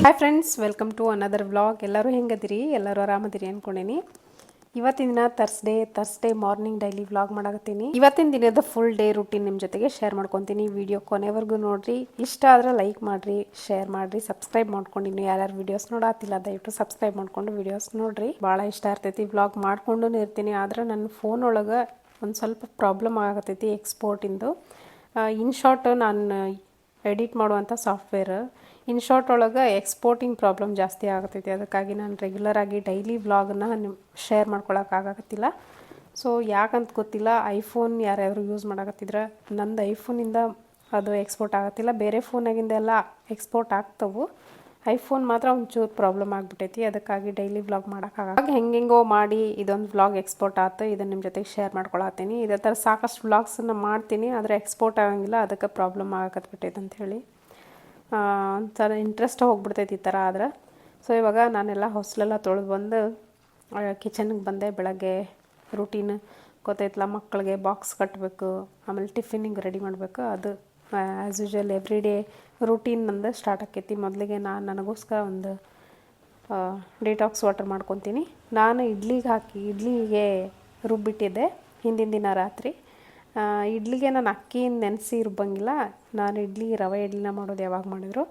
Hi friends, welcome to another vlog. ಎಲ್ಲರೂ ಹೆಂಗದಿರಿ? ಎಲ್ಲರೂ ಆರಾಮದಿರಿ ಅನ್ಕೊಂಡೇನಿ. ಇವತ್ತಿನ ದಿನ ಥರ್ಸ್ಡೇ ಮಾರ್ನಿಂಗ್ ಡೈಲಿ ವ್ಲಾಗ್ ಮಾಡಾಕತ್ತೀನಿ. ಇವತ್ತಿನ ದಿನದ ಫುಲ್ ಡೇ ರೂಟೀನ್ ನಿಮ್ಮ ಜೊತೆಗೆ ಶೇರ್ ಮಾಡ್ಕೊತೀನಿ. ವಿಡಿಯೋ ಕೊನೆವರೆಗೂ ನೋಡ್ರಿ. ಇಷ್ಟ ಆದ್ರೆ ಲೈಕ್ ಮಾಡ್ರಿ, ಶೇರ್ ಮಾಡ್ರಿ, ಸಬ್ಸ್ಕ್ರೈಬ್ ಮಾಡ್ಕೊಂಡು ಇನ್ನು ಯಾರ್ಯಾರು ವಿಡಿಯೋಸ್ ನೋಡಾತಿಲ್ಲ ದಯವಿಟ್ಟು ಸಬ್ಸ್ಕ್ರೈಬ್ ಮಾಡ್ಕೊಂಡು ವಿಡಿಯೋಸ್ ನೋಡ್ರಿ. ಭಾಳ ಇಷ್ಟ ಇರ್ತೈತಿ. ವ್ಲಾಗ್ ಮಾಡ್ಕೊಂಡು ಇರ್ತೀನಿ. ಆದ್ರೆ ನನ್ನ ಫೋನ್ ಒಳಗೆ ಒಂದು ಸ್ವಲ್ಪ ಪ್ರಾಬ್ಲಮ್ ಆಗತೈತಿ ಎಕ್ಸ್ಪೋರ್ಟಿಂದು. ಇನ್ಶಾರ್ಟ್ ನಾನು ಎಡಿಟ್ ಮಾಡುವಂಥ ಸಾಫ್ಟ್ವೇರ್ ಇನ್ಶಾರ್ಟ್ ಒಳಗೆ ಎಕ್ಸ್ಪೋರ್ಟಿಂಗ್ ಪ್ರಾಬ್ಲಮ್ ಜಾಸ್ತಿ ಆಗತೈತಿ. ಅದಕ್ಕಾಗಿ ನಾನು ರೆಗ್ಯುಲರಾಗಿ ಡೈಲಿ ವ್ಲಾಗನ್ನ ಶೇರ್ ಮಾಡ್ಕೊಳಕ್ಕಾಗತ್ತಿಲ್ಲ. ಸೊ ಯಾಕಂತ ಗೊತ್ತಿಲ್ಲ. ಐಫೋನ್ ಯಾರ್ಯಾರು ಯೂಸ್ ಮಾಡಕತ್ತಿದ್ರೆ ನಂದು ಐಫೋನಿಂದ ಅದು ಎಕ್ಸ್ಪೋರ್ಟ್ ಆಗತ್ತಿಲ್ಲ. ಬೇರೆ ಫೋನಾಗಿಂದೆಲ್ಲ ಎಕ್ಸ್ಪೋರ್ಟ್ ಆಗ್ತವು. ಐಫೋನ್ ಮಾತ್ರ ಒಂಚೂರು ಪ್ರಾಬ್ಲಮ್ ಆಗಿಬಿಟ್ಟೈತಿ. ಅದಕ್ಕಾಗಿ ಡೈಲಿ ವ್ಲಾಗ್ ಮಾಡೋಕ್ಕಾಗ ಹೆಂಗೆಂಗೋ ಮಾಡಿ ಇದೊಂದು ವ್ಲಾಗ್ ಎಕ್ಸ್ಪೋರ್ಟ್ ಆಯ್ತು. ಇದನ್ನು ನಿಮ್ಮ ಜೊತೆಗೆ ಶೇರ್ ಮಾಡ್ಕೊಳತ್ತೀನಿ. ಇದೇ ಥರ ಸಾಕಷ್ಟು ವ್ಲಾಗ್ಸನ್ನು ಮಾಡ್ತೀನಿ, ಆದರೆ ಎಕ್ಸ್ಪೋರ್ಟ್ ಆಗಂಗಿಲ್ಲ. ಅದಕ್ಕೆ ಪ್ರಾಬ್ಲಮ್ ಆಗಕತ್ಬಿಟ್ಟೈತೆ ಅಂಥೇಳಿ ಒಂಥರ ಇಂಟ್ರೆಸ್ಟ್ ಹೋಗ್ಬಿಡ್ತೈತಿ ಈ ಥರ ಆದ್ರೆ. ಸೊ ಇವಾಗ ನಾನೆಲ್ಲ ಹೊಸಲೆಲ್ಲ ತೊಳೆದು ಬಂದು ಕಿಚನ್ಗೆ ಬಂದೆ. ಬೆಳಗ್ಗೆ ರೂಟೀನ್ ಗೊತ್ತೈತಲ್ಲ, ಮಕ್ಕಳಿಗೆ ಬಾಕ್ಸ್ ಕಟ್ಟಬೇಕು, ಆಮೇಲೆ ಟಿಫಿನಿಗೆ ರೆಡಿ ಮಾಡಬೇಕು. ಅದು as usual every day routine ನಂದು ಸ್ಟಾರ್ಟ್ ಆಕೈತಿ. ಮೊದಲಿಗೆ ನನಗೋಸ್ಕರ ಒಂದು ಡಿಟಾಕ್ಸ್ ವಾಟರ್ ಮಾಡ್ಕೊತೀನಿ. ನಾನು ಇಡ್ಲಿಗೆ ರುಬ್ಬಿಟ್ಟಿದ್ದೆ ಹಿಂದಿನ ದಿನ ರಾತ್ರಿ. ಇಡ್ಲಿಗೆ ನಾನು ಅಕ್ಕಿನ ನೆನೆಸಿ ರುಬ್ಬಂಗಿಲ್ಲ. ನಾನು ರವೆ ಇಡ್ಲಿನ ಮಾಡೋದು ಯಾವಾಗ ಮಾಡಿದ್ರು.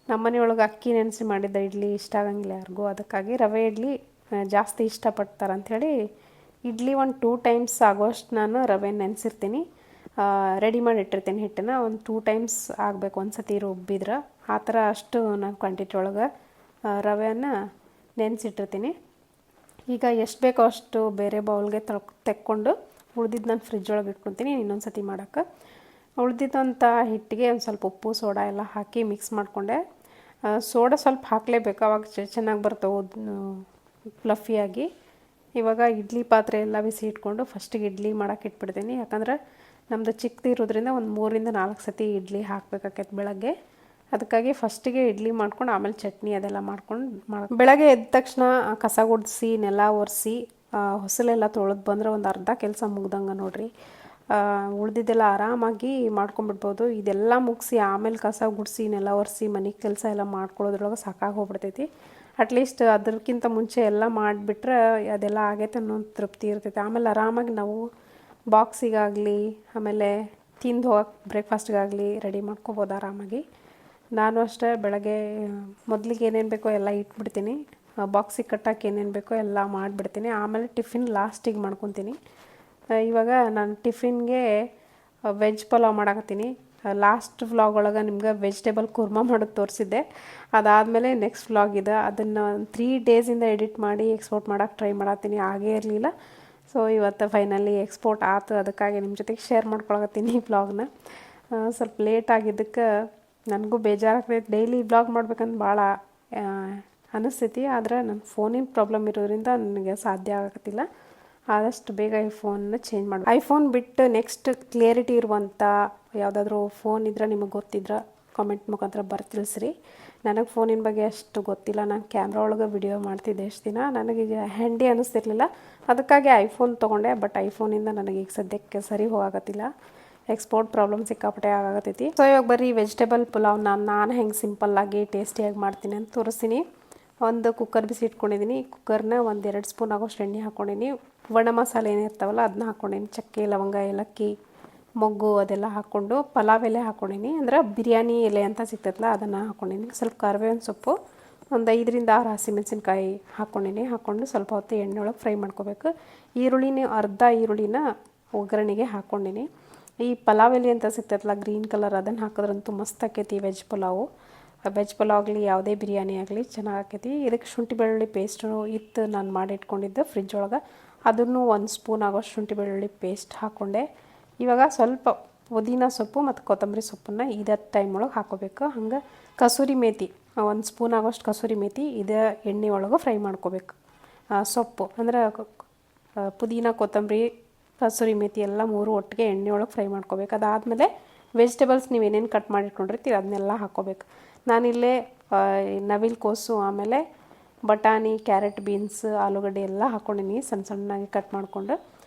ನಮ್ಮ ಮನೆಯೊಳಗೆ ಅಕ್ಕಿ ನೆನೆಸಿ ಮಾಡಿದ್ದ ಇಡ್ಲಿ ಇಷ್ಟ ಆಗಂಗಿಲ್ಲ ಯಾರಿಗೂ. ಅದಕ್ಕಾಗಿ ರವೆ ಇಡ್ಲಿ ಜಾಸ್ತಿ ಇಷ್ಟಪಡ್ತಾರೆ ಅಂಥೇಳಿ ಇಡ್ಲಿ ಒಂದು 2 ಟೈಮ್ಸ್ ಆಗೋಷ್ಟು ನಾನು ರವೆ ನೆನೆಸಿರ್ತೀನಿ. ರೆಡಿ ಮಾಡಿ ಇಟ್ಟಿರ್ತೀನಿ ಹಿಟ್ಟನ್ನು. ಒಂದು 2 ಟೈಮ್ಸ್ ಆಗಬೇಕು ಒಂದು ಸತಿ ರುಬ್ಬಿದ್ರೆ. ಆ ಥರ ಅಷ್ಟು ನಾನು ಕ್ವಾಂಟಿಟಿ ಒಳಗೆ ರವೆಯನ್ನು ನೆನೆಸಿಟ್ಟಿರ್ತೀನಿ. ಈಗ ಎಷ್ಟು ಬೇಕೋ ಅಷ್ಟು ಬೇರೆ ಬೌಲ್ಗೆ ತೆಕ್ಕೊಂಡು ಉಳ್ದಿದ್ದು ನಾನು ಫ್ರಿಜ್ ಒಳಗೆ ಇಟ್ಕೊತೀನಿ ಇನ್ನೊಂದು ಸತಿ ಮಾಡೋಕ್ಕೆ. ಉಳ್ದಿದ್ದಂಥ ಹಿಟ್ಟಿಗೆ ಒಂದು ಸ್ವಲ್ಪ ಉಪ್ಪು ಸೋಡಾ ಎಲ್ಲ ಹಾಕಿ ಮಿಕ್ಸ್ ಮಾಡಿಕೊಂಡೆ. ಸೋಡಾ ಸ್ವಲ್ಪ ಹಾಕಲೇಬೇಕು, ಅವಾಗ ಚೆನ್ನಾಗಿ ಬರ್ತವೆ ಫ್ಲಫಿಯಾಗಿ. ಇವಾಗ ಇಡ್ಲಿ ಪಾತ್ರೆ ಎಲ್ಲ ಬಿಸಿ ಇಟ್ಕೊಂಡು ಫಸ್ಟಿಗೆ ಇಡ್ಲಿ ಮಾಡೋಕೆ ಇಟ್ಬಿಡ್ತೀನಿ. ಯಾಕಂದ್ರೆ ನಮ್ಮದು ಚಿಕ್ಕದಿರೋದ್ರಿಂದ ಒಂದು 3 ಇಂದ 4 ಸತಿ ಇಡ್ಲಿ ಹಾಕಬೇಕಾಕೈತೆ ಬೆಳಗ್ಗೆ. ಅದಕ್ಕಾಗಿ ಫಸ್ಟಿಗೆ ಇಡ್ಲಿ ಮಾಡ್ಕೊಂಡು ಆಮೇಲೆ ಚಟ್ನಿ ಅದೆಲ್ಲ ಮಾಡ್ಕೊಂಡು ಬೆಳಗ್ಗೆ ಎದ್ದ ತಕ್ಷಣ ಕಸ ಗುಡಿಸಿ ನೆಲ ಒರೆಸಿ ಹೊಸಲೆಲ್ಲ ತೊಳೆದು ಬಂದರೆ ಒಂದು ಅರ್ಧ ಕೆಲಸ ಮುಗ್ದಂಗೆ ನೋಡ್ರಿ. ಉಳ್ದಿದ್ದೆಲ್ಲ ಆರಾಮಾಗಿ ಮಾಡ್ಕೊಂಬಿಡ್ಬೋದು. ಇದೆಲ್ಲ ಮುಗಿಸಿ ಆಮೇಲೆ ಕಸ ಗುಡಿಸಿ ನೆಲ ಒರೆಸಿ ಮನೆ ಕೆಲಸ ಎಲ್ಲ ಮಾಡ್ಕೊಳ್ಳೋದ್ರೊಳಗೆ ಸಾಕಾಗಿ ಹೋಗ್ಬಿಡ್ತೈತಿ. ಅಟ್ಲೀಸ್ಟ್ ಅದಕ್ಕಿಂತ ಮುಂಚೆ ಎಲ್ಲ ಮಾಡಿಬಿಟ್ರೆ ಅದೆಲ್ಲ ಆಗೈತೆ ಅನ್ನೋ ತೃಪ್ತಿ ಇರ್ತೈತೆ. ಆಮೇಲೆ ಆರಾಮಾಗಿ ನಾವು ಬಾಕ್ಸಿಗಾಗಲಿ ಆಮೇಲೆ ತಿಂದು ಹೋಗಕ್ಕೆ ಬ್ರೇಕ್ಫಾಸ್ಟ್ಗಾಗಲಿ ರೆಡಿ ಮಾಡ್ಕೊಬೋದು ಆರಾಮಾಗಿ. ನಾನು ಅಷ್ಟೇ ಬೆಳಗ್ಗೆ ಮೊದಲಿಗೆ ಏನೇನು ಬೇಕೋ ಎಲ್ಲ ಇಟ್ಬಿಡ್ತೀನಿ. ಬಾಕ್ಸಿಗೆ ಕಟ್ಟಕ್ಕೆ ಏನೇನು ಬೇಕೋ ಎಲ್ಲ ಮಾಡಿಬಿಡ್ತೀನಿ. ಆಮೇಲೆ ಟಿಫಿನ್ ಲಾಸ್ಟಿಗೆ ಮಾಡ್ಕೊತೀನಿ. ಇವಾಗ ನಾನು ಟಿಫಿನ್ಗೆ ವೆಜ್ ಪಲಾವ್ ಮಾಡಾಕತ್ತೀನಿ. ಲಾಸ್ಟ್ ವ್ಲಾಗ್ ಒಳಗೆ ನಿಮ್ಗೆ ವೆಜಿಟೇಬಲ್ ಕುರ್ಮಾ ಮಾಡೋದು ತೋರಿಸಿದ್ದೆ. ಅದಾದಮೇಲೆ ನೆಕ್ಸ್ಟ್ ವ್ಲಾಗ್ ಇದೆ. ಅದನ್ನು 3 ಡೇಸಿಂದ ಎಡಿಟ್ ಮಾಡಿ ಎಕ್ಸ್ಪೋರ್ಟ್ ಮಾಡೋಕ್ಕೆ ಟ್ರೈ ಮಾಡತ್ತೀನಿ, ಆಗೇ ಇರಲಿಲ್ಲ. ಸೊ ಇವತ್ತು ಫೈನಲಿ ಎಕ್ಸ್ಪೋರ್ಟ್ ಆಯ್ತು. ಅದಕ್ಕಾಗಿ ನಿಮ್ಮ ಜೊತೆಗೆ ಶೇರ್ ಮಾಡ್ಕೊಳಕತ್ತೀನಿ ಈ ವ್ಲಾಗ್ನ. ಸ್ವಲ್ಪ ಲೇಟ್ ಆಗಿದ್ದಕ್ಕೆ ನನಗೂ ಬೇಜಾರಾಗ್ತೈತೆ. ಡೈಲಿ ವ್ಲಾಗ್ ಮಾಡ್ಬೇಕಂತ ಭಾಳ ಅನಿಸ್ತೈತಿ. ಆದರೆ ನನ್ನ ಫೋನಿನ ಪ್ರಾಬ್ಲಮ್ ಇರೋದ್ರಿಂದ ನನಗೆ ಸಾಧ್ಯ ಆಗತ್ತಿಲ್ಲ. ಆದಷ್ಟು ಬೇಗ ಈ ಫೋನ್ನ ಚೇಂಜ್ ಮಾಡಿ. ಐಫೋನ್ ಬಿಟ್ಟು ನೆಕ್ಸ್ಟ್ ಕ್ಲಿಯರಿಟಿ ಇರುವಂಥ ಯಾವುದಾದ್ರೂ ಫೋನ್ ಇದ್ರೆ ನಿಮಗೆ ಗೊತ್ತಿದ್ರೆ ಕಾಮೆಂಟ್ ಮುಖಾಂತರ ತಿಳಿಸ್ರಿ. ನನಗೆ ಫೋನಿನ ಬಗ್ಗೆ ಅಷ್ಟು ಗೊತ್ತಿಲ್ಲ. ನಾನು ಕ್ಯಾಮ್ರಾ ಒಳಗೆ ವಿಡಿಯೋ ಮಾಡ್ತಿದ್ದೆ ಎಷ್ಟು ದಿನ. ನನಗೀಗ ಹ್ಯಾಂಡಿ ಅನ್ನಿಸ್ತಿರ್ಲಿಲ್ಲ, ಅದಕ್ಕಾಗಿ ಐಫೋನ್ ತೊಗೊಂಡೆ. ಬಟ್ ಐಫೋನಿಂದ ನನಗೆ ಈಗ ಸದ್ಯಕ್ಕೆ ಸರಿ ಹೋಗಾಕತ್ತಿಲ್ಲ. ಎಕ್ಸ್ಪೋರ್ಟ್ ಪ್ರಾಬ್ಲಮ್ ಸಿಕ್ಕಾಪಟ್ಟೆ ಆಗತೈತಿ. ಸೊ ಇವಾಗ ಬರೀ ವೆಜಿಟೇಬಲ್ ಪುಲಾವ್ ನಾನು ಹೆಂಗೆ ಸಿಂಪಲ್ಲಾಗಿ ಟೇಸ್ಟಿಯಾಗಿ ಮಾಡ್ತೀನಿ ಅಂತ ತೋರಿಸ್ತೀನಿ. ಒಂದು ಕುಕ್ಕರ್ ಬಿಸಿ ಇಟ್ಕೊಂಡಿದ್ದೀನಿ. ಕುಕ್ಕರ್ನ 1-2 ಸ್ಪೂನ್ ಆಗೋಷ್ಟು ಎಣ್ಣೆ ಹಾಕ್ಕೊಂಡಿನಿ. ಒಣ ಮಸಾಲೆ ಏನಿರ್ತಾವಲ್ಲ ಅದನ್ನ ಹಾಕ್ಕೊಂಡಿನಿ. ಚಕ್ಕೆ, ಲವಂಗ, ಏಲಕ್ಕಿ, ಮೊಗ್ಗು ಅದೆಲ್ಲ ಹಾಕ್ಕೊಂಡು ಪಲಾವ್ ಎಲೆ ಹಾಕ್ಕೊಂಡಿನಿ. ಅಂದ್ರೆ ಬಿರಿಯಾನಿ ಎಲೆ ಅಂತ ಸಿಗ್ತೈತಲ್ಲ ಅದನ್ನು ಹಾಕ್ಕೊಂಡಿನಿ. ಸ್ವಲ್ಪ ಕರಿಬೇವಿನ ಸೊಪ್ಪು, ಒಂದು 5 6 ಹಸಿಮೆಣಸಿನ್ಕಾಯಿ ಹಾಕ್ಕೊಂಡಿನಿ. ಹಾಕ್ಕೊಂಡು ಸ್ವಲ್ಪ ಹೊತ್ತು ಎಣ್ಣೆ ಒಳಗೆ ಫ್ರೈ ಮಾಡ್ಕೋಬೇಕು. ಅರ್ಧ ಈರುಳ್ಳಿನ ಒಗ್ಗರಣೆಗೆ ಹಾಕ್ಕೊಂಡಿನಿ. ಈ ಪಲಾವ್ ಎಲೆ ಅಂತ ಸಿಗ್ತೈತಲ್ಲ ಗ್ರೀನ್ ಕಲರ್, ಅದನ್ನು ಹಾಕಿದ್ರಂತೂ ಮಸ್ತ್ ಆಕೈತಿ ವೆಜ್ ಪಲಾವು ಆಗಲಿ ಯಾವುದೇ ಬಿರಿಯಾನಿ ಆಗಲಿ ಚೆನ್ನಾಗಿ ಆಕೈತಿ. ಇದಕ್ಕೆ ಶುಂಠಿ ಬೆಳ್ಳುಳ್ಳಿ ಪೇಸ್ಟು ಇತ್ತು ನಾನು ಮಾಡಿ ಇಟ್ಕೊಂಡಿದ್ದೆ ಫ್ರಿಜ್ ಒಳಗೆ. ಅದನ್ನು 1 ಸ್ಪೂನ್ ಆಗೋಷ್ಟು ಶುಂಠಿ ಬೆಳ್ಳುಳ್ಳಿ ಪೇಸ್ಟ್ ಹಾಕ್ಕೊಂಡೆ. ಇವಾಗ ಸ್ವಲ್ಪ ಪುದೀನ ಸೊಪ್ಪು ಮತ್ತು ಕೊತ್ತಂಬರಿ ಸೊಪ್ಪನ್ನು ಇದೇ ಟೈಮ್ ಒಳಗೆ ಹಾಕ್ಕೋಬೇಕು. ಹಂಗೆ ಕಸೂರಿ ಮೇಥಿ 1 ಸ್ಪೂನ್ ಆಗೋಷ್ಟು ಕಸೂರಿ ಮೇಥಿ ಇದೇ ಎಣ್ಣೆ ಒಳಗೆ ಫ್ರೈ ಮಾಡ್ಕೋಬೇಕು. ಸೊಪ್ಪು ಅಂದರೆ ಪುದೀನ, ಕೊತ್ತಂಬರಿ, ಕಸೂರಿ ಮೇಥಿ ಎಲ್ಲ 3 ಒಟ್ಟಿಗೆ ಎಣ್ಣೆ ಒಳಗೆ ಫ್ರೈ ಮಾಡ್ಕೋಬೇಕು. ಅದಾದಮೇಲೆ ವೆಜಿಟೇಬಲ್ಸ್ ನೀವು ಏನೇನು ಕಟ್ ಮಾಡಿಟ್ಕೊಂಡಿರ್ತೀರಿ ಅದನ್ನೆಲ್ಲ ಹಾಕ್ಕೋಬೇಕು. ನಾನಿಲ್ಲೇ ನವಿಲು ಕೋಸು, ಆಮೇಲೆ ಬಟಾಣಿ, ಕ್ಯಾರೆಟ್, ಬೀನ್ಸ್, ಆಲೂಗಡ್ಡೆ ಎಲ್ಲ ಹಾಕ್ಕೊಂಡಿನಿ ಸಣ್ಣದಾಗಿ ಕಟ್ ಮಾಡಿಕೊಂಡು.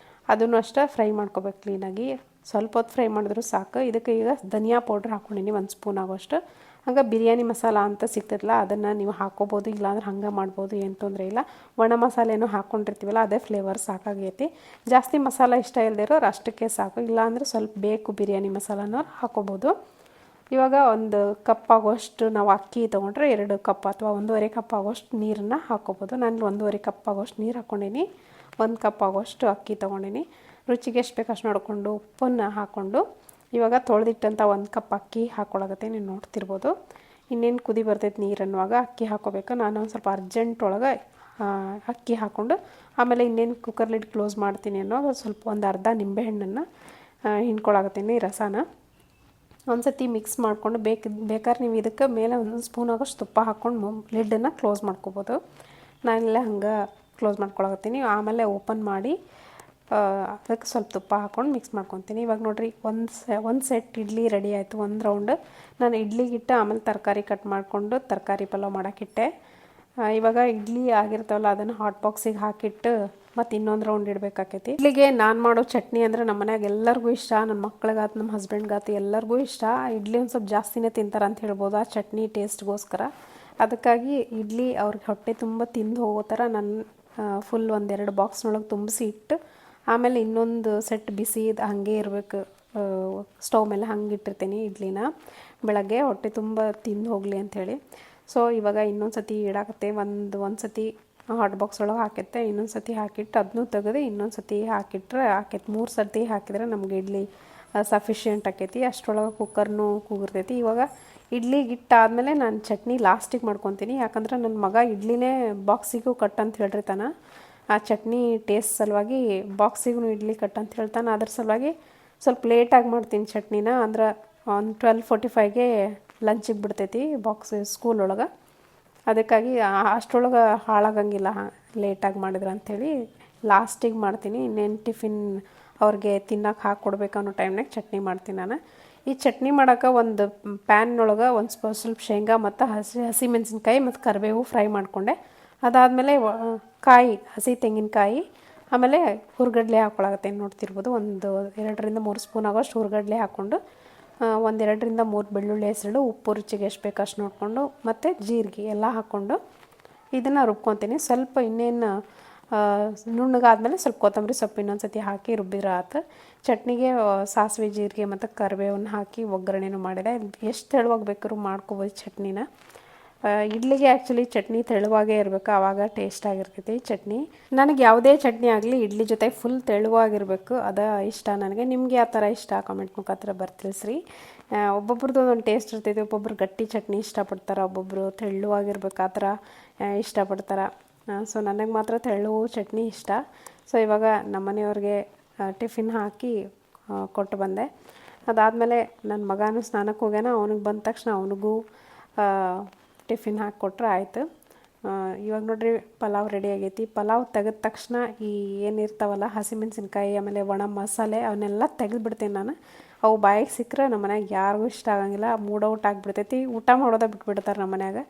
ಅದನ್ನು ಅಷ್ಟೇ ಫ್ರೈ ಮಾಡ್ಕೋಬೇಕು ಕ್ಲೀನಾಗಿ. ಸ್ವಲ್ಪ ಹೊತ್ತು ಫ್ರೈ ಮಾಡಿದ್ರು ಸಾಕು. ಇದಕ್ಕೆ ಈಗ ಧನಿಯಾ ಪೌಡ್ರ್ ಹಾಕ್ಕೊಂಡಿನಿ 1 ಸ್ಪೂನ್ ಆಗೋಷ್ಟು. ಹಂಗೆ ಬಿರಿಯಾನಿ ಮಸಾಲ ಅಂತ ಸಿಗ್ತದಲ್ಲ ಅದನ್ನು ನೀವು ಹಾಕ್ಕೋಬೋದು, ಇಲ್ಲಾಂದ್ರೆ ಹಂಗೆ ಮಾಡ್ಬೋದು, ಏನು ತೊಂದರೆ ಇಲ್ಲ. ಒಣ ಮಸಾಲೆನೂ ಹಾಕ್ಕೊಂಡಿರ್ತೀವಲ್ಲ ಅದೇ ಫ್ಲೇವರ್ ಸಾಕಾಗೈತಿ. ಜಾಸ್ತಿ ಮಸಾಲ ಇಷ್ಟ ಇಲ್ಲದೇ ಇರೋರು ಅಷ್ಟಕ್ಕೆ ಸಾಕು, ಇಲ್ಲಾಂದರೆ ಸ್ವಲ್ಪ ಬೇಕು ಬಿರಿಯಾನಿ ಮಸಾಲನ ಹಾಕ್ಕೋಬೋದು. ಇವಾಗ 1 ಕಪ್ ಆಗೋಷ್ಟು ನಾವು ಅಕ್ಕಿ ತೊಗೊಂಡ್ರೆ 2 ಕಪ್ ಅಥವಾ 1.5 ಕಪ್ ಆಗೋಷ್ಟು ನೀರನ್ನು ಹಾಕ್ಕೋಬೋದು. ನಾನು 1.5 ಕಪ್ ಆಗೋಷ್ಟು ನೀರು ಹಾಕ್ಕೊಂಡೀನಿ. 1 ಕಪ್ ಆಗೋಷ್ಟು ಅಕ್ಕಿ ತೊಗೊಂಡಿನಿ. ರುಚಿಗೆ ಎಷ್ಟು ಬೇಕು ಅಷ್ಟು ನೋಡಿಕೊಂಡು ಉಪ್ಪನ್ನು ಹಾಕ್ಕೊಂಡು ಇವಾಗ ತೊಳೆದಿಟ್ಟಂಥ 1 ಕಪ್ ಅಕ್ಕಿ ಹಾಕ್ಕೊಳಗತ್ತೆ. ನೀವು ನೋಡ್ತಿರ್ಬೋದು. ಇನ್ನೇನು ಕುದಿ ಬರ್ತೈತೆ ನೀರು ಅನ್ನುವಾಗ ಅಕ್ಕಿ ಹಾಕ್ಕೋಬೇಕು. ನಾನು ಒಂದು ಸ್ವಲ್ಪ ಅರ್ಜೆಂಟ್ ಒಳಗೆ ಅಕ್ಕಿ ಹಾಕ್ಕೊಂಡು ಆಮೇಲೆ ಇನ್ನೇನು ಕುಕ್ಕರ್ ಲಿಡ್ ಕ್ಲೋಸ್ ಮಾಡ್ತೀನಿ ಅನ್ನೋದು ಸ್ವಲ್ಪ ಒಂದು ಅರ್ಧ ನಿಂಬೆಹಣ್ಣನ್ನು ಹಿಂಡ್ಕೊಳಗತ್ತೀನಿ ರಸನ. ಒಂದು ಸತಿ ಮಿಕ್ಸ್ ಮಾಡಿಕೊಂಡು ಬೇಕಾದ್ರೆ ನೀವು ಇದಕ್ಕೆ ಮೇಲೆ 1 ಸ್ಪೂನ್ ಆಗೋಷ್ಟು ತುಪ್ಪ ಹಾಕ್ಕೊಂಡು ಲಿಡ್ಡನ್ನು ಕ್ಲೋಸ್ ಮಾಡ್ಕೊಬೋದು. ನಾನೆಲ್ಲ ಹಂಗೆ ಕ್ಲೋಸ್ ಮಾಡ್ಕೊಳಗತ್ತೀನಿ. ಆಮೇಲೆ ಓಪನ್ ಮಾಡಿ ಅದಕ್ಕೆ ಸ್ವಲ್ಪ ತುಪ್ಪ ಹಾಕ್ಕೊಂಡು ಮಿಕ್ಸ್ ಮಾಡ್ಕೊತೀನಿ. ಇವಾಗ ನೋಡಿರಿ ಒಂದು ಸೆಟ್ ಇಡ್ಲಿ ರೆಡಿ ಆಯಿತು, 1 ರೌಂಡ್. ನಾನು ಇಡ್ಲಿಗಿಟ್ಟು ಆಮೇಲೆ ತರಕಾರಿ ಕಟ್ ಮಾಡಿಕೊಂಡು ತರಕಾರಿ ಪಲಾವ್ ಮಾಡೋಕ್ಕಿಟ್ಟೆ. ಇವಾಗ ಇಡ್ಲಿ ಆಗಿರ್ತಾವಲ್ಲ ಅದನ್ನು ಹಾಟ್ ಬಾಕ್ಸಿಗೆ ಹಾಕಿಟ್ಟು ಮತ್ತು ಇನ್ನೊಂದು ರೌಂಡ್ ಇಡಬೇಕಾಕೈತಿ. ಇಡ್ಲಿಗೆ ನಾನು ಮಾಡೋ ಚಟ್ನಿ ಅಂದರೆ ನಮ್ಮ ಮನ್ಯಾಗ ಎಲ್ಲರಿಗೂ ಇಷ್ಟ, ನನ್ನ ಮಕ್ಳಿಗಾತು ನಮ್ಮ ಹಸ್ಬೆಂಡ್ಗಾತು ಎಲ್ಲರಿಗೂ ಇಷ್ಟ. ಇಡ್ಲಿ ಒಂದು ಸ್ವಲ್ಪ ಜಾಸ್ತಿನೇ ತಿಂತಾರೆ ಅಂತ ಹೇಳ್ಬೋದು ಆ ಚಟ್ನಿ ಟೇಸ್ಟ್ಗೋಸ್ಕರ. ಅದಕ್ಕಾಗಿ ಇಡ್ಲಿ ಅವ್ರಿಗೆ ಹೊಟ್ಟೆ ತುಂಬ ತಿಂದು ಹೋಗೋ ಥರ ನಾನು ಫುಲ್ 1-2 ಬಾಕ್ಸ್ನೊಳಗೆ ತುಂಬಿಸಿ ಇಟ್ಟು ಆಮೇಲೆ ಇನ್ನೊಂದು ಸೆಟ್ ಬಿಸಿ ಹಾಗೆ ಇರಬೇಕು ಸ್ಟವ್ ಮೇಲೆ ಹಂಗೆ ಇಟ್ಟಿರ್ತೀನಿ ಇಡ್ಲಿನ. ಬೆಳಗ್ಗೆ ಹೊಟ್ಟೆ ತುಂಬ ತಿಂದು ಹೋಗಲಿ ಅಂಥೇಳಿ. ಸೊ ಇವಾಗ ಇನ್ನೊಂದು ಸತಿ ಇಡಾಕತ್ತೆ. ಒಂದು ಸತಿ ಹಾಟ್ ಬಾಕ್ಸ್ ಒಳಗೆ ಹಾಕತ್ತೆ, ಇನ್ನೊಂದು ಸತಿ ಹಾಕಿಟ್ಟು ಅದನ್ನೂ ತೆಗೆದು ಇನ್ನೊಂದು ಸತಿ ಹಾಕಿಟ್ರೆ ಆಕೈತಿ. 3 ಸರ್ತಿ ಹಾಕಿದರೆ ನಮಗೆ ಇಡ್ಲಿ ಸಫಿಷಿಯೆಂಟ್ ಆಕೈತಿ. ಅಷ್ಟರೊಳಗೆ ಕುಕ್ಕರ್ನೂ ಕೂಗಿರ್ತೈತಿ. ಇವಾಗ ಇಡ್ಲಿಗೆ ಇಟ್ಟಾದಮೇಲೆ ನಾನು ಚಟ್ನಿ ಲಾಸ್ಟಿಗೆ ಮಾಡ್ಕೊತೀನಿ. ಯಾಕಂದ್ರೆ ನನ್ನ ಮಗ ಇಡ್ಲಿನೇ ಬಾಕ್ಸಿಗೂ ಕಟ್ ಅಂತ ಹೇಳಿರ್ತಾನೆ. ಆ ಚಟ್ನಿ ಟೇಸ್ಟ್ ಸಲುವಾಗಿ ಬಾಕ್ಸಿಗೂ ಇಡ್ಲಿ ಕಟ್ ಅಂತ ಹೇಳ್ತಾನೆ. ಅದ್ರ ಸಲುವಾಗಿ ಸ್ವಲ್ಪ ಲೇಟಾಗಿ ಮಾಡ್ತೀನಿ ಚಟ್ನಿನ. ಅಂದ್ರೆ ಒಂದು 12:45ಗೆ ಲಂಚಿಗೆ ಬಿಡ್ತೈತಿ ಬಾಕ್ಸ್ ಸ್ಕೂಲ್ ಒಳಗೆ. ಅದಕ್ಕಾಗಿ ಅಷ್ಟರೊಳಗೆ ಹಾಳಾಗಂಗಿಲ್ಲ ಲೇಟಾಗಿ ಮಾಡಿದ್ರೆ ಅಂಥೇಳಿ ಲಾಸ್ಟಿಗೆ ಮಾಡ್ತೀನಿ. ಇನ್ನೇನು ಟಿಫಿನ್ ಅವ್ರಿಗೆ ತಿನ್ನೋಕೆ ಹಾಕ್ಕೊಡ್ಬೇಕು ಅನ್ನೋ ಟೈಮ್ನಾಗ ಚಟ್ನಿ ಮಾಡ್ತೀನಿ ನಾನು. ಈ ಚಟ್ನಿ ಮಾಡೋಕೆ ಒಂದು ಪ್ಯಾನ್ನೊಳಗೆ ಸ್ವಲ್ಪ ಶೇಂಗಾ ಮತ್ತು ಹಸಿಮೆಣಸಿನ್ಕಾಯಿ ಮತ್ತು ಕರಿಬೇವು ಫ್ರೈ ಮಾಡಿಕೊಂಡೆ. ಅದಾದಮೇಲೆ ಹಸಿ ತೆಂಗಿನಕಾಯಿ ಆಮೇಲೆ ಹುರ್ಗಡ್ಲೆ ಹಾಕ್ಕೊಳಗತ್ತೆ. ನೋಡ್ತಿರ್ಬೋದು. 2-3 ಸ್ಪೂನ್ ಆಗೋಷ್ಟು ಹುರ್ಗಡ್ಲೆ ಹಾಕ್ಕೊಂಡು 1-2-3 ಬೆಳ್ಳುಳ್ಳಿ ಹೆಸರು, ಉಪ್ಪು ರುಚಿಗೆ ಎಷ್ಟು ಬೇಕು ಅಷ್ಟು ನೋಡಿಕೊಂಡು ಮತ್ತು ಜೀರಿಗೆ ಎಲ್ಲ ಹಾಕ್ಕೊಂಡು ಇದನ್ನು ರುಬ್ಕೊತೀನಿ. ಸ್ವಲ್ಪ ಇನ್ನೇನು ನುಣ್ಣಗಾದ್ಮೇಲೆ ಸ್ವಲ್ಪ ಕೊತ್ತಂಬರಿ ಸೊಪ್ಪು ಇನ್ನೊಂದು ಸತಿ ಹಾಕಿ ರುಬ್ಬಿದ್ರೆ ಆತು. ಚಟ್ನಿಗೆ ಸಾಸಿವೆ ಜೀರಿಗೆ ಮತ್ತು ಕರಿಬೇವನ್ನ ಹಾಕಿ ಒಗ್ಗರಣೆನೂ ಮಾಡಿದೆ. ಎಷ್ಟು ತೆಳುವಾಗಿ ಬೇಕಾದ್ರೂ ಮಾಡ್ಕೊಬೋದು ಚಟ್ನಿನ. ಇಡ್ಲಿಗೆ ಆ್ಯಕ್ಚುಲಿ ಚಟ್ನಿ ತೆಳುವಾಗೇ ಇರಬೇಕು, ಆವಾಗ ಟೇಸ್ಟ್ ಆಗಿರ್ತೈತಿ ಚಟ್ನಿ. ನನಗೆ ಯಾವುದೇ ಚಟ್ನಿ ಆಗಲಿ ಇಡ್ಲಿ ಜೊತೆ ಫುಲ್ ತೆಳುವಾಗಿರಬೇಕು, ಅದು ಇಷ್ಟ ನನಗೆ. ನಿಮಗೆ ಯಾವ ಥರ ಇಷ್ಟ ಕಾಮೆಂಟ್ ಮುಖಾಂತರ ಬರ್ತಿಲ್ಸ್ರಿ. ಒಬ್ಬೊಬ್ರದ್ದು ಒಂದು ಟೇಸ್ಟ್ ಇರ್ತೈತಿ. ಒಬ್ಬೊಬ್ರು ಗಟ್ಟಿ ಚಟ್ನಿ ಇಷ್ಟಪಡ್ತಾರೆ, ಒಬ್ಬೊಬ್ಬರು ತೆಳುವಾಗಿರ್ಬೇಕು ಆ ಥರ ಇಷ್ಟಪಡ್ತಾರೆ. ಸೊ ನನಗೆ ಮಾತ್ರ ತೆಳು ಚಟ್ನಿ ಇಷ್ಟ. ಸೊ ಇವಾಗ ನಮ್ಮ ಮನೆಯವ್ರಿಗೆ ಟಿಫಿನ್ ಹಾಕಿ ಕೊಟ್ಟು ಬಂದೆ. ಅದಾದಮೇಲೆ ನನ್ನ ಮಗನೂ ಸ್ನಾನಕ್ಕೆ ಹೋಗ್ಯಾನ. ಅವನಿಗೆ ಬಂದ ತಕ್ಷಣ ಅವನಿಗೂ ಟಿಫಿನ್ ಹಾಕಿಕೊಟ್ರೆ ಆಯಿತು. ಇವಾಗ ನೋಡ್ರಿ ಪಲಾವ್ ರೆಡಿ ಆಗೈತಿ. ಪಲಾವ್ ತೆಗೆದ ತಕ್ಷಣ ಈ ಏನಿರ್ತಾವಲ್ಲ ಹಸಿಮೆಣಸಿನ್ಕಾಯಿ ಆಮೇಲೆ ಒಣ ಮಸಾಲೆ ಅವನ್ನೆಲ್ಲ ತೆಗೆದುಬಿಡ್ತೀನಿ ನಾನು. ಅವು ಬಾಯಿಗೆ ಸಿಕ್ಕರೆ ನಮ್ಮ ಮನ್ಯಾಗ ಯಾರಿಗೂ ಇಷ್ಟ ಆಗಂಗಿಲ್ಲ, ಮೂಡ್ ಔಟ್ ಆಗಿಬಿಡ್ತೈತಿ. ಊಟ ಮಾಡೋದ ಬಿಟ್ಬಿಡ್ತಾರೆ ನಮ್ಮ ಮನ್ಯಾಗ.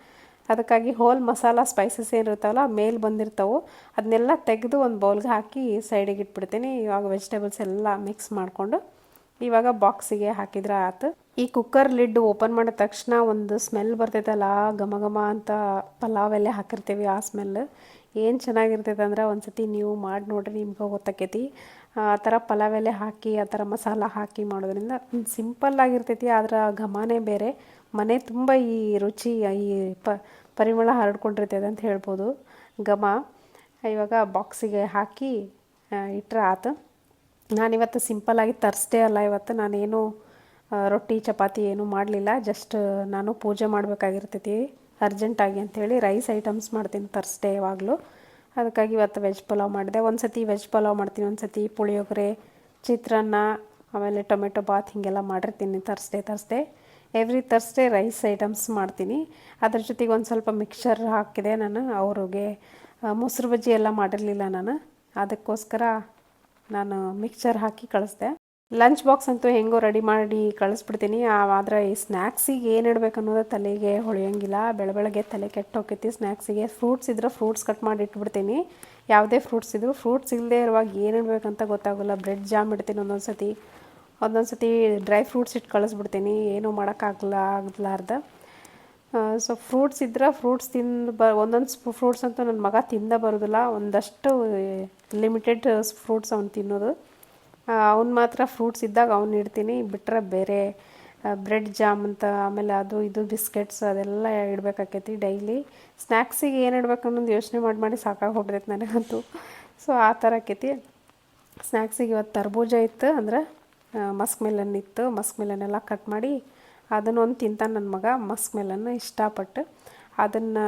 ಅದಕ್ಕಾಗಿ ಹೋಲ್ ಮಸಾಲ ಸ್ಪೈಸಸ್ ಏನಿರ್ತಾವಲ್ಲ ಮೇಲೆ ಬಂದಿರ್ತಾವೆ ಅದನ್ನೆಲ್ಲ ತೆಗೆದು ಒಂದು ಬೌಲ್ಗೆ ಹಾಕಿ ಸೈಡಿಗೆ ಇಟ್ಬಿಡ್ತೀನಿ. ಇವಾಗ ವೆಜಿಟೇಬಲ್ಸ್ ಎಲ್ಲ ಮಿಕ್ಸ್ ಮಾಡಿಕೊಂಡು ಇವಾಗ ಬಾಕ್ಸಿಗೆ ಹಾಕಿದ್ರೆ ಆಯ್ತು. ಈ ಕುಕ್ಕರ್ ಲಿಡ್ ಓಪನ್ ಮಾಡಿದ ತಕ್ಷಣ ಒಂದು ಸ್ಮೆಲ್ ಬರ್ತೈತಲ್ಲ, ಘಮ ಘಮ ಅಂತ ಪಲಾವ್ ಎಲ್ಲ ಹಾಕಿರ್ತೀವಿ, ಆ ಸ್ಮೆಲ್ ಏನು ಚೆನ್ನಾಗಿರ್ತೈತೆ ಅಂದ್ರೆ ಒಂದು ಸತಿ ನೀವು ಮಾಡಿ ನೋಡ್ರಿ, ನಿಮ್ಗೆ ಗೊತ್ತಾಕೈತಿ. ಆ ಥರ ಪಲಾವ್ ಎಲೆ ಹಾಕಿ ಆ ಥರ ಮಸಾಲ ಹಾಕಿ ಮಾಡೋದ್ರಿಂದ ಸಿಂಪಲ್ ಆಗಿರ್ತೈತಿ, ಆದ್ರೆ ಘಮನೇ ಬೇರೆ. ಮನೆ ತುಂಬ ಈ ರುಚಿ ಈ ಪರಿಮಳ ಹರಡ್ಕೊಂಡಿರ್ತೈತೆ ಅಂತ ಹೇಳ್ಬೋದು ಘಮ. ಇವಾಗ ಬಾಕ್ಸಿಗೆ ಹಾಕಿ ಇಟ್ಟರೆ ಆತು. ನಾನಿವತ್ತು ಸಿಂಪಲ್ಲಾಗಿ ತರ್ಸ್ಡೇ ಅಲ್ಲ, ಇವತ್ತು ನಾನೇನು ರೊಟ್ಟಿ ಚಪಾತಿ ಏನೂ ಮಾಡಲಿಲ್ಲ. ಜಸ್ಟ್ ನಾನು ಪೂಜೆ ಮಾಡಬೇಕಾಗಿರ್ತೈತಿ ಅರ್ಜೆಂಟಾಗಿ ಅಂಥೇಳಿ ರೈಸ್ ಐಟಮ್ಸ್ ಮಾಡ್ತೀನಿ ತರ್ಸ್ಡೇ ಯಾವಾಗಲೂ. ಅದಕ್ಕಾಗಿ ಇವತ್ತು ವೆಜ್ ಪಲಾವ್ ಮಾಡಿದೆ. ಒಂದು ಸತಿ ವೆಜ್ ಪಲಾವ್ ಮಾಡ್ತೀನಿ, ಒಂದು ಸತಿ ಪುಳಿಯೋಗರೆ, ಚಿತ್ರಾನ್ನ, ಆಮೇಲೆ ಟೊಮೆಟೊ ಬಾತ್ ಹೀಗೆಲ್ಲ ಮಾಡಿರ್ತೀನಿ Thursday. Every Thursday rice items ಮಾಡ್ತೀನಿ. ಅದ್ರ ಜೊತೆಗೆ ಒಂದು ಸ್ವಲ್ಪ ಮಿಕ್ಸರ್ ಹಾಕಿದೆ ನಾನು. ಅವ್ರಿಗೆ ಮೊಸರು ಬಜ್ಜಿ ಎಲ್ಲ ಮಾಡಿರಲಿಲ್ಲ ನಾನು, ಅದಕ್ಕೋಸ್ಕರ ನಾನು ಮಿಕ್ಸರ್ ಹಾಕಿ ಕಳಿಸ್ದೆ. ಲಂಚ್ ಬಾಕ್ಸ್ ಅಂತೂ ಹೆಂಗೋ ರೆಡಿ ಮಾಡಿ ಕಳಿಸ್ಬಿಡ್ತೀನಿ. ಆದರೆ ಈ ಸ್ನ್ಯಾಕ್ಸಿಗೆ ಏನು ಇಡಬೇಕು ಅನ್ನೋದು ತಲೆಗೆ ಹೊಳೆಯೋಂಗಿಲ್ಲ. ಬೆಳಗ್ಗೆ ತಲೆ ಕೆಟ್ಟು ಹೋಗ್ತೈತಿ ಸ್ನ್ಯಾಕ್ಸಿಗೆ. ಫ್ರೂಟ್ಸ್ ಇದ್ರೆ ಫ್ರೂಟ್ಸ್ ಕಟ್ ಮಾಡಿ ಇಟ್ಬಿಡ್ತೀನಿ. ಯಾವುದೇ ಫ್ರೂಟ್ಸ್ ಇದ್ದರೂ ಫ್ರೂಟ್ಸ್ ಇಲ್ಲದೆ ಇರುವಾಗ ಏನು ಇಡಬೇಕಂತ ಗೊತ್ತಾಗೋಲ್ಲ. ಬ್ರೆಡ್ ಜಾಮ್ ಇಡ್ತೀನಿ ಒಂದೊಂದು ಸತಿ, ಒಂದೊಂದು ಸತಿ ಡ್ರೈ ಫ್ರೂಟ್ಸ್ ಇಟ್ಟು ಕಳಿಸ್ಬಿಡ್ತೀನಿ, ಏನೂ ಆಗ್ಲಾರ್ದ. ಸೊ ಫ್ರೂಟ್ಸ್ ಇದ್ರೆ ಫ್ರೂಟ್ಸ್ ತಿಂದು ಒಂದೊಂದು ಫ್ರೂಟ್ಸ್ ಅಂತೂ ನನ್ನ ಮಗ ತಿಂದ ಬರೋದಿಲ್ಲ, ಒಂದಷ್ಟು ಲಿಮಿಟೆಡ್ ಫ್ರೂಟ್ಸ್ ಅವ್ನು ತಿನ್ನೋದು. ಅವ್ನು ಮಾತ್ರ ಫ್ರೂಟ್ಸ್ ಇದ್ದಾಗ ಅವ್ನು ಇಡ್ತೀನಿ, ಬಿಟ್ಟರೆ ಬೇರೆ ಬ್ರೆಡ್ ಜಾಮ್ ಅಂತ ಆಮೇಲೆ ಅದು ಇದು ಬಿಸ್ಕೆಟ್ಸ್ ಅದೆಲ್ಲ ಇಡಬೇಕಾಕೈತಿ ಡೈಲಿ. ಸ್ನ್ಯಾಕ್ಸಿಗೆ ಏನು ಇಡ್ಬೇಕು ಅನ್ನೋದು ಯೋಚನೆ ಮಾಡಿ ಸಾಕಾಗಿ ಹೋಗ್ಬಿಡ್ತೈತೆ ನನಗಂತೂ. ಸೊ ಆ ಥರ ಆಕೈತಿ. ಸ್ನ್ಯಾಕ್ಸಿಗೆ ಇವತ್ತು ತರ್ಬೂಜ ಇತ್ತು, ಅಂದ್ರೆ ಮಸ್ಕ್ ಮೆಲನ್ ಇತ್ತು. ಮಸ್ಕ್ ಮೆಲನ್ನೆಲ್ಲ ಕಟ್ ಮಾಡಿ ಅದನ್ನೊಂದು ತಿಂತಾನೆ ನನ್ನ ಮಗ, ಮಸ್ಕ್ ಮೆಲನ್ನು ಇಷ್ಟಪಟ್ಟು. ಅದನ್ನು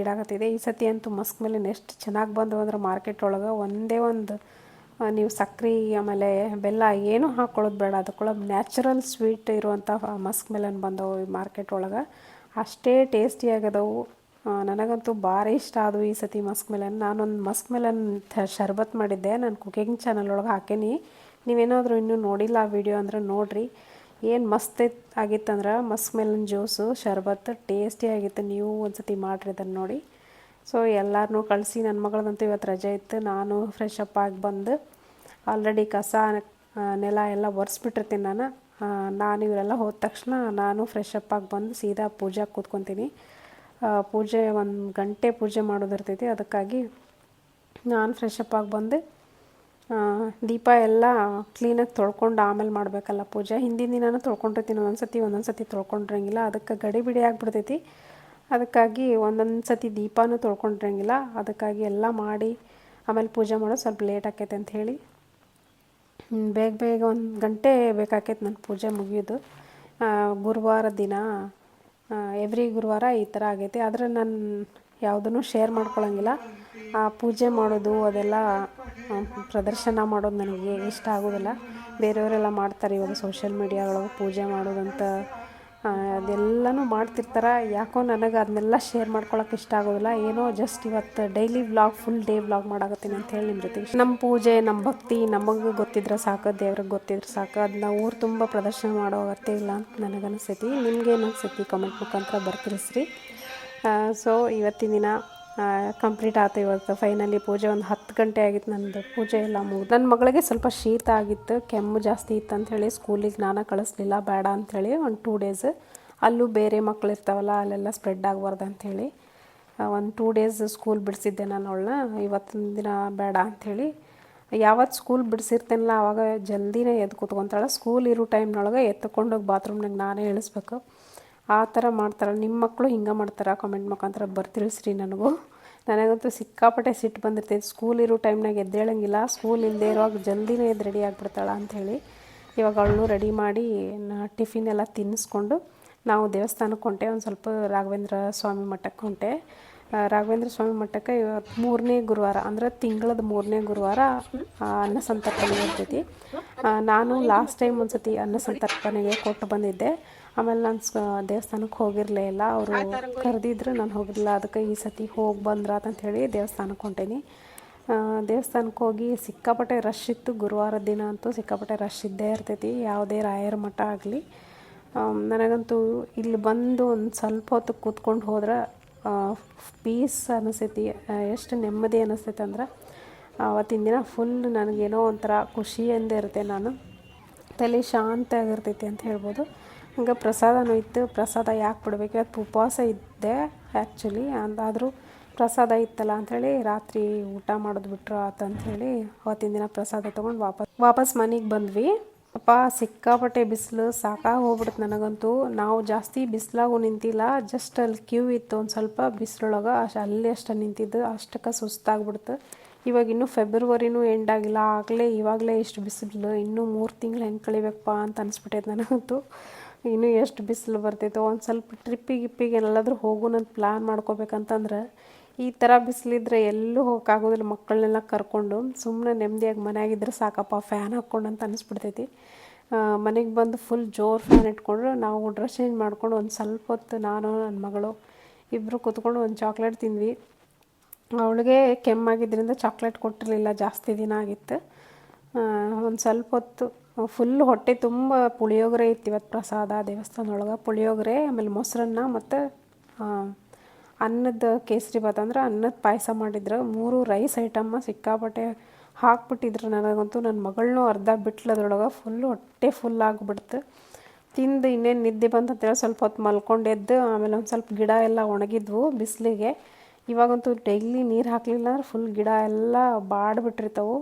ಇಡಾಕತ್ತಿದೆ. ಈ ಸತಿ ಅಂತೂ ಮಸ್ಕ್ ಮೆಲನ್ ಎಷ್ಟು ಚೆನ್ನಾಗಿ ಬಂದವು ಅಂದ್ರೆ ಮಾರ್ಕೆಟ್ ಒಳಗೆ ಒಂದೇ ಒಂದು ನೀವು ಸಕ್ಕರೆ ಆಮೇಲೆ ಬೆಲ್ಲ ಏನೂ ಹಾಕ್ಕೊಳ್ಳೋದು ಬೇಡ, ಅದಕ್ಕೊಳಗೆ ನ್ಯಾಚುರಲ್ ಸ್ವೀಟ್ ಇರುವಂಥ ಮಸ್ಕ್ ಮೆಲನ್ ಬಂದವು ಈ ಮಾರ್ಕೆಟ್ ಒಳಗೆ. ಅಷ್ಟೇ ಟೇಸ್ಟಿಯಾಗದವು. ನನಗಂತೂ ಭಾರಿ ಇಷ್ಟ ಆದವು ಈ ಸತಿ ಮಸ್ಕ್ ಮೆಲನ್. ನಾನೊಂದು ಮಸ್ಕ್ ಮೆಲನ್ ಶರ್ಬತ್ ಮಾಡಿದ್ದೆ, ನಾನು ಕುಕಿಂಗ್ ಚಾನಲ್ ಒಳಗೆ ಹಾಕೀನಿ. ನೀವೇನಾದರೂ ಇನ್ನೂ ನೋಡಿಲ್ಲ ಆ ವಿಡಿಯೋ ಅಂದ್ರೆ ನೋಡಿರಿ. ಏನು ಮಸ್ತ್ ಆಗಿತ್ತಂದ್ರೆ ಮಸ್ಕ್ ಮೆಲನ್ ಜ್ಯೂಸು ಶರ್ಬತ್ ಟೇಸ್ಟಿ ಆಗಿತ್ತು. ನೀವು ಒಂದು ಸತಿ ಮಾಡಿರಿ ಅದನ್ನು ನೋಡಿ. ಸೊ ಎಲ್ಲರನ್ನೂ ಕಳಿಸಿ, ನನ್ನ ಮಗಳದಂತೂ ಇವತ್ತು ರಜೆ ಇತ್ತು. ನಾನು ಫ್ರೆಶ್ ಅಪ್ ಆಗಿ ಬಂದು ಆಲ್ರೆಡಿ ಕಸ ನೆಲ ಎಲ್ಲ ಒರೆಸ್ಬಿಟ್ಟಿರ್ತೀನಿ ನಾನು ಇವರೆಲ್ಲ ಹೋದ ತಕ್ಷಣ ನಾನು ಫ್ರೆಶ್ ಅಪ್ ಆಗಿ ಬಂದು ಸೀದಾ ಪೂಜೆಗೆ ಕೂತ್ಕೊತೀನಿ. ಪೂಜೆ 1 ಗಂಟೆ ಪೂಜೆ ಮಾಡೋದಿರ್ತೈತಿ, ಅದಕ್ಕಾಗಿ ನಾನು ಫ್ರೆಶ್ ಅಪ್ ಆಗಿ ಬಂದು ದೀಪ ಎಲ್ಲ ಕ್ಲೀನಾಗಿ ತೊಳ್ಕೊಂಡು ಆಮೇಲೆ ಮಾಡಬೇಕಲ್ಲ ಪೂಜೆ. ಹಿಂದಿನ ದಿನನೂ ತೊಳ್ಕೊಂಡಿರ್ತೀನಿ, ಒಂದೊಂದು ಸತಿ ತೊಳ್ಕೊಂಡಿರಂಗಿಲ್ಲ, ಅದಕ್ಕೆ ಗಡಿ ಬಿಡಿ ಆಗಿಬಿಡ್ತೈತಿ. ಅದಕ್ಕಾಗಿ ಒಂದೊಂದು ಸತಿ ದೀಪನೂ ತೊಳ್ಕೊಂಡಿರಂಗಿಲ್ಲ, ಅದಕ್ಕಾಗಿ ಎಲ್ಲ ಮಾಡಿ ಆಮೇಲೆ ಪೂಜೆ ಮಾಡೋದು ಸ್ವಲ್ಪ ಲೇಟ್ ಆಕೈತೆ ಅಂಥೇಳಿ ಬೇಗ 1 ಗಂಟೆ ಬೇಕಾಕೈತೆ ನನ್ನ ಪೂಜೆ ಮುಗಿಯೋದು. ಗುರುವಾರ ದಿನ ಎವ್ರಿ ಗುರುವಾರ ಈ ಥರ ಆಗೈತೆ. ಆದರೆ ನಾನು ಯಾವುದನ್ನು ಶೇರ್ ಮಾಡ್ಕೊಳಂಗಿಲ್ಲ. ಪೂಜೆ ಮಾಡೋದು ಅದೆಲ್ಲ ಪ್ರದರ್ಶನ ಮಾಡೋದು ನನಗೆ ಇಷ್ಟ ಆಗೋದಿಲ್ಲ. ಬೇರೆಯವರೆಲ್ಲ ಮಾಡ್ತಾರೆ ಇವಾಗ ಸೋಷಿಯಲ್ ಮೀಡಿಯಾ ಒಳಗೆ ಪೂಜೆ ಮಾಡೋದಂತ ಅದೆಲ್ಲನೂ ಮಾಡ್ತಿರ್ತಾರೆ. ಯಾಕೋ ನನಗೆ ಅದನ್ನೆಲ್ಲ ಶೇರ್ ಮಾಡ್ಕೊಳಕ್ಕೆ ಇಷ್ಟ ಆಗೋದಿಲ್ಲ. ಏನೋ ಜಸ್ಟ್ ಇವತ್ತು daily vlog, full day vlog ಮಾಡಾಕತ್ತೀನಿ ಅಂಥೇಳಿ ನಿಮ್ಮ ಜೊತೆಗೆ. ನಮ್ಮ ಪೂಜೆ, ನಮ್ಮ ಭಕ್ತಿ ನಮಗೆ ಗೊತ್ತಿದ್ರೆ ಸಾಕು, ದೇವ್ರಿಗೆ ಗೊತ್ತಿದ್ರೆ ಸಾಕು. ಅದನ್ನ ಊರು ತುಂಬ ಪ್ರದರ್ಶನ ಮಾಡೋ ಅಗತ್ಯ ಇಲ್ಲ ಅಂತ ನನಗನ್ನಿಸ್ತೈತಿ. ನಿಮ್ಗೇನು ಅನ್ಸೈತಿ ಕಮೆಂಟ್ ಮುಖಾಂತರ ಬರ್ತಿರಿಸ್ರಿ. ಸೊ ಇವತ್ತಿನ ದಿನ ಕಂಪ್ಲೀಟ್ ಆಯ್ತು. ಇವತ್ತು ಫೈನಲಿ ಪೂಜೆ 10 ಗಂಟೆ ಆಗಿತ್ತು ನಂದು ಪೂಜೆ ಎಲ್ಲ ಮುಗಿದು. ನನ್ನ ಮಗಳಿಗೆ ಸ್ವಲ್ಪ ಶೀತ ಆಗಿತ್ತು, ಕೆಮ್ಮು ಜಾಸ್ತಿ ಇತ್ತು ಅಂಥೇಳಿ ಸ್ಕೂಲಿಗೆ ನಾನು ಕಳಿಸ್ಲಿಲ್ಲ, ಬೇಡ ಅಂಥೇಳಿ 2 ಡೇಸ್. ಅಲ್ಲೂ ಬೇರೆ ಮಕ್ಳು ಇರ್ತಾವಲ್ಲ, ಅಲ್ಲೆಲ್ಲ ಸ್ಪ್ರೆಡ್ ಆಗಬಾರ್ದು ಅಂಥೇಳಿ 2 ಡೇಸ್ ಸ್ಕೂಲ್ ಬಿಡಿಸಿದ್ದೆ ನಾನು ಅವಳನ್ನ. ಇವತ್ತಿನ ದಿನ ಬೇಡ ಅಂಥೇಳಿ. ಯಾವತ್ತು ಸ್ಕೂಲ್ ಬಿಡಿಸಿರ್ತೇನಲ್ಲ ಆವಾಗ ಜಲ್ದಿನೇ ಎದ್ದು ಕೂತ್ಕೊತಾಳೆ. ಸ್ಕೂಲ್ ಇರೋ ಟೈಮ್ನೊಳಗೆ ಎತ್ತುಕೊಂಡೋಗಿ ಬಾತ್ರೂಮ್ನಾಗ ನಾನೇ ಇಳಿಸ್ಬೇಕು. ಆ ಥರ ಮಾಡ್ತಾರೆ. ನಿಮ್ಮ ಮಕ್ಕಳು ಹಿಂಗೆ ಮಾಡ್ತಾರೆ? ಕಮೆಂಟ್ ಮುಖಾಂತರ ಬರ್ತಿಳಿಸ್ರಿ ನನಗಂತೂ ಸಿಕ್ಕಾಪಟ್ಟೆ ಸಿಟ್ಟು ಬಂದಿರ್ತೈತೆ. ಸ್ಕೂಲ್ ಇರೋ ಟೈಮ್ನಾಗ ಎದ್ದೇಳಂಗಿಲ್ಲ, ಸ್ಕೂಲ್ ಇಲ್ಲದೆ ಇರುವಾಗ ಜಲ್ದಿನೇ ಎದ್ದು ರೆಡಿ ಆಗಿಬಿಡ್ತಾಳೆ ಅಂಥೇಳಿ. ಇವಾಗ ಅವಳು ರೆಡಿ ಮಾಡಿ ಟಿಫಿನ್ ಎಲ್ಲ ತಿನ್ನಿಸ್ಕೊಂಡು ನಾವು ದೇವಸ್ಥಾನಕ್ಕೆ ಹೊಂಟೆ. ಒಂದು ಸ್ವಲ್ಪ ರಾಘವೇಂದ್ರ ಸ್ವಾಮಿ ಮಠಕ್ಕೆ ಹೊಂಟೆ. ರಾಘವೇಂದ್ರ ಸ್ವಾಮಿ ಮಠಕ್ಕೆ ಇವತ್ತು 3ನೇ ಗುರುವಾರ, ಅಂದರೆ ತಿಂಗಳದ 3ನೇ ಗುರುವಾರ ಅನ್ನ ಸಂತರ್ಪಣೆ ಇರ್ತೈತಿ. ನಾನು ಲಾಸ್ಟ್ ಟೈಮ್ ಒಂದು ಸತಿ ಅನ್ನ ಸಂತರ್ಪಣೆಗೆ ಕೊಟ್ಟು ಬಂದಿದ್ದೆ. ಆಮೇಲೆ ನಾನು ದೇವಸ್ಥಾನಕ್ಕೆ ಹೋಗಿರಲೇ ಇಲ್ಲ, ಅವರು ಕರೆದಿದ್ರು, ನಾನು ಹೋಗಿರಲಿಲ್ಲ. ಅದಕ್ಕೆ ಈ ಸತಿ ಹೋಗಿ ಬಂದ್ರಾತಂಥೇಳಿ ದೇವಸ್ಥಾನಕ್ಕೆ ಹೊಂಟೇನಿ. ದೇವಸ್ಥಾನಕ್ಕೆ ಹೋಗಿ ಸಿಕ್ಕಾಪಟ್ಟೆ ರಶ್ ಇತ್ತು. ಗುರುವಾರ ದಿನ ಅಂತೂ ಸಿಕ್ಕಾಪಟ್ಟೆ ರಶ್ ಇದ್ದೇ ಇರ್ತೈತಿ, ಯಾವುದೇ ರಾಯರ ಮಠ ಆಗಲಿ. ನನಗಂತೂ ಇಲ್ಲಿ ಬಂದು ಒಂದು ಸ್ವಲ್ಪ ಹೊತ್ತು ಕೂತ್ಕೊಂಡು ಹೋದ್ರೆ ಪೀಸ್ ಅನ್ನಿಸ್ತೈತಿ, ಎಷ್ಟು ನೆಮ್ಮದಿ ಅನ್ನಿಸ್ತೈತೆ ಅಂದ್ರೆ ಅವತ್ತಿನ ದಿನ ಫುಲ್ ನನಗೇನೋ ಒಂಥರ ಖುಷಿಯಿಂದ ಇರುತ್ತೆ. ನಾನು ತಲೆ ಶಾಂತ ಆಗಿರ್ತೈತಿ ಅಂತ ಹೇಳ್ಬೋದು. ಹಂಗೆ ಪ್ರಸಾದನೂ ಇತ್ತು. ಪ್ರಸಾದ ಯಾಕೆ ಬಿಡಬೇಕು, ಇವತ್ತು ಉಪವಾಸ ಇದ್ದೆ ಆ್ಯಕ್ಚುಲಿ. ಅಂದಾದರೂ ಪ್ರಸಾದ ಇತ್ತಲ್ಲ ಅಂಥೇಳಿ ರಾತ್ರಿ ಊಟ ಮಾಡೋದು ಬಿಟ್ರು ಆತಂಥೇಳಿ ಅವತ್ತಿನ ದಿನ ಪ್ರಸಾದ ತೊಗೊಂಡು ವಾಪಸ್ ಮನೆಗೆ ಬಂದ್ವಿ. ಅಪ್ಪ ಸಿಕ್ಕಾಪಟ್ಟೆ ಬಿಸಿಲು, ಸಾಕಾಗಿ ಹೋಗ್ಬಿಡುತ್ತೆ ನನಗಂತೂ. ನಾವು ಜಾಸ್ತಿ ಬಿಸಿಲಾಗೂ ನಿಂತಿಲ್ಲ, ಜಸ್ಟ್ ಅಲ್ಲಿ ಕ್ಯೂ ಇತ್ತು ಒಂದು ಸ್ವಲ್ಪ ಬಿಸಿಲೊಳಗೆ, ಅಲ್ಲಿ ಅಷ್ಟು ನಿಂತಿದ್ದು, ಅಷ್ಟಕ್ಕೆ ಸುಸ್ತಾಗ್ಬಿಡ್ತು. ಇವಾಗ ಇನ್ನೂ ಫೆಬ್ರವರಿನೂ ಎಂಡ್ ಆಗಿಲ್ಲ, ಇವಾಗಲೇ ಇಷ್ಟು ಬಿಸಿಲು, ಇನ್ನೂ 3 ತಿಂಗಳು ಹೆಂಗೆ ಕಳಿಬೇಕಪ್ಪ ಅಂತ ಅನಿಸ್ಬಿಟ್ಟೈತೆ ನನಗಂತೂ. ಇನ್ನೂ ಎಷ್ಟು ಬಿಸಿಲು ಬರ್ತೈತೋ. ಒಂದು ಸ್ವಲ್ಪ ಟ್ರಿಪ್ಪಿಗೆ ಎಲ್ಲಾದರೂ ಹೋಗೋಣಂತ ಪ್ಲ್ಯಾನ್ ಮಾಡ್ಕೋಬೇಕಂತಂದ್ರೆ ಈ ಥರ ಬಿಸಿಲಿದ್ರೆ ಎಲ್ಲೂ ಹೋಗೋಕ್ಕಾಗೋದಿಲ್ಲ. ಮಕ್ಕಳನ್ನೆಲ್ಲ ಕರ್ಕೊಂಡು ಸುಮ್ಮನೆ ನೆಮ್ಮದಿಯಾಗಿ ಮನೆಯಾಗಿದ್ದರೆ ಸಾಕಪ್ಪ, ಫ್ಯಾನ್ ಹಾಕ್ಕೊಂಡು ಅಂತ ಅನಿಸ್ಬಿಡ್ತೈತಿ. ಮನೆಗೆ ಬಂದು ಫುಲ್ ಜೋರು ಫ್ಯಾನ್ ಇಟ್ಕೊಂಡ್ರೆ ನಾವು ಡ್ರೆಸ್ ಚೇಂಜ್ ಮಾಡ್ಕೊಂಡು ಒಂದು ಸ್ವಲ್ಪ ಹೊತ್ತು ನಾನು ನನ್ನ ಮಗಳು ಇಬ್ಬರು ಕೂತ್ಕೊಂಡು ಒಂದು ಚಾಕ್ಲೇಟ್ ತಿಂದ್ವಿ. ಅವಳಿಗೆ ಕೆಮ್ಮಾಗಿದ್ದರಿಂದ ಚಾಕ್ಲೇಟ್ ಕೊಟ್ಟಿರಲಿಲ್ಲ, ಜಾಸ್ತಿ ದಿನ ಆಗಿತ್ತು. ಒಂದು ಸ್ವಲ್ಪ ಹೊತ್ತು ಫುಲ್ ಹೊಟ್ಟೆ ತುಂಬ ಪುಳಿಯೋಗರೆ ಇತ್ತು ಇವತ್ತು ಪ್ರಸಾದ ದೇವಸ್ಥಾನದೊಳಗೆ. ಪುಳಿಯೋಗರೆ, ಆಮೇಲೆ ಮೊಸರನ್ನ ಮತ್ತು ಅನ್ನದ ಕೇಸರಿ ಭಾತ್, ಅಂದ್ರೆ ಅನ್ನದ ಪಾಯಸ ಮಾಡಿದ್ರು. 3 ರೈಸ್ ಐಟಮ್ಮ ಸಿಕ್ಕಾಪಟ್ಟೆ ಹಾಕ್ಬಿಟ್ಟಿದ್ರು. ನನಗಂತೂ ನನ್ನ ಮಗಳನ್ನೂ ಅರ್ಧ ಬಿಟ್ಲು ಅದ್ರೊಳಗೆ. ಫುಲ್ಲು ಹೊಟ್ಟೆ ಫುಲ್ ಆಗಿಬಿಡ್ತು. ತಿಂದು ಇನ್ನೇನು ನಿದ್ದೆ ಬಂತು ಅಂತೇಳಿ ಸ್ವಲ್ಪ ಹೊತ್ತು ಮಲ್ಕೊಂಡೆದ್ದು ಆಮೇಲೆ ಒಂದು ಸ್ವಲ್ಪ ಗಿಡ ಎಲ್ಲ ಒಣಗಿದ್ವು ಬಿಸಿಲಿಗೆ. ಇವಾಗಂತೂ ಡೈಲಿ ನೀರು ಹಾಕಲಿಲ್ಲ ಅಂದ್ರೆ ಫುಲ್ ಗಿಡ ಎಲ್ಲ ಬಾಡ್ಬಿಟ್ಟಿರ್ತಾವೆ.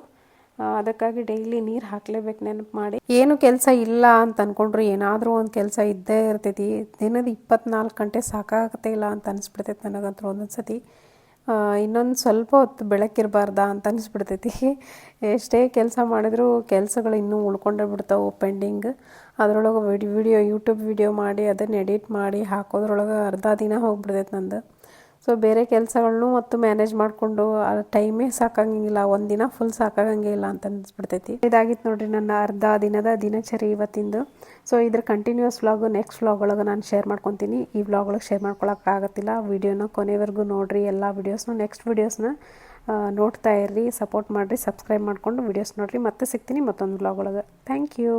ಅದಕ್ಕಾಗಿ ಡೈಲಿ ನೀರು ಹಾಕಲೇಬೇಕು ನೆನಪು ಮಾಡಿ. ಏನು ಕೆಲಸ ಇಲ್ಲ ಅಂತ ಅಂದ್ಕೊಂಡ್ರು ಏನಾದರೂ ಒಂದು ಕೆಲಸ ಇದ್ದೇ ಇರ್ತೈತಿ. ದಿನದ 24 ಗಂಟೆ ಸಾಕಾಗತ್ತೆ ಇಲ್ಲ ಅಂತ ಅನಿಸ್ಬಿಡ್ತೈತಿ ನನಗಂತೂ ಒಂದೊಂದು ಸತಿ. ಇನ್ನೊಂದು ಸ್ವಲ್ಪ ಹೊತ್ತು ಬೆಳಕಿರಬಾರ್ದಾ ಅಂತ ಅನಿಸ್ಬಿಡ್ತೈತಿ. ಎಷ್ಟೇ ಕೆಲಸ ಮಾಡಿದರೂ ಕೆಲಸಗಳು ಇನ್ನೂ ಉಳ್ಕೊಂಡೇ ಬಿಡ್ತಾವೆ ಪೆಂಡಿಂಗ್. ಅದರೊಳಗೆ ವಿಡಿಯೋ ಯೂಟ್ಯೂಬ್ ವಿಡಿಯೋ ಮಾಡಿ ಅದನ್ನು ಎಡಿಟ್ ಮಾಡಿ ಹಾಕೋದ್ರೊಳಗೆ ಅರ್ಧ ದಿನ ಹೋಗ್ಬಿಡ್ತೈತೆ ನಂದು. ಸೊ ಬೇರೆ ಕೆಲಸಗಳನ್ನೂ ಮತ್ತು ಮ್ಯಾನೇಜ್ ಮಾಡಿಕೊಂಡು ಟೈಮೇ ಸಾಕಾಗಂಗಿಲ್ಲ, ಒಂದಿನ ಫುಲ್ ಸಾಕಾಗಂಗೇ ಇಲ್ಲ ಅಂತ ಅನಿಸ್ಬಿಡ್ತೈತಿ. ಇದಾಗಿತ್ತು ನೋಡಿರಿ ನನ್ನ ಅರ್ಧ ದಿನದ ದಿನಚರಿ ಇವತ್ತಿಂದು. ಸೊ ಇದ್ರ ಕಂಟಿನ್ಯೂಸ್ ವ್ಲಾಗು ನೆಕ್ಸ್ಟ್ ವ್ಲಾಗ್ ಒಳಗೆ ನಾನು ಶೇರ್ ಮಾಡ್ಕೊತೀನಿ. ಈ ವ್ಲಾಗ್ ಒಳಗೆ ಶೇರ್ ಮಾಡ್ಕೊಳಕ್ಕಾಗತ್ತಿಲ್ಲ. ವಿಡಿಯೋನ ಕೊನೆವರೆಗೂ ನೋಡಿರಿ. ಎಲ್ಲ ವೀಡಿಯೋಸ್ನ ನೆಕ್ಸ್ಟ್ ವೀಡಿಯೋಸ್ನ ನೋಡ್ತಾ ಇರ್ರಿ, ಸಪೋರ್ಟ್ ಮಾಡಿರಿ, ಸಬ್ಸ್ಕ್ರೈಬ್ ಮಾಡಿಕೊಂಡು ವೀಡಿಯೋಸ್ ನೋಡಿರಿ. ಮತ್ತೆ ಸಿಗ್ತೀನಿ ಮತ್ತೊಂದು ವ್ಲಾಗ್ ಒಳಗೆ. Thank you.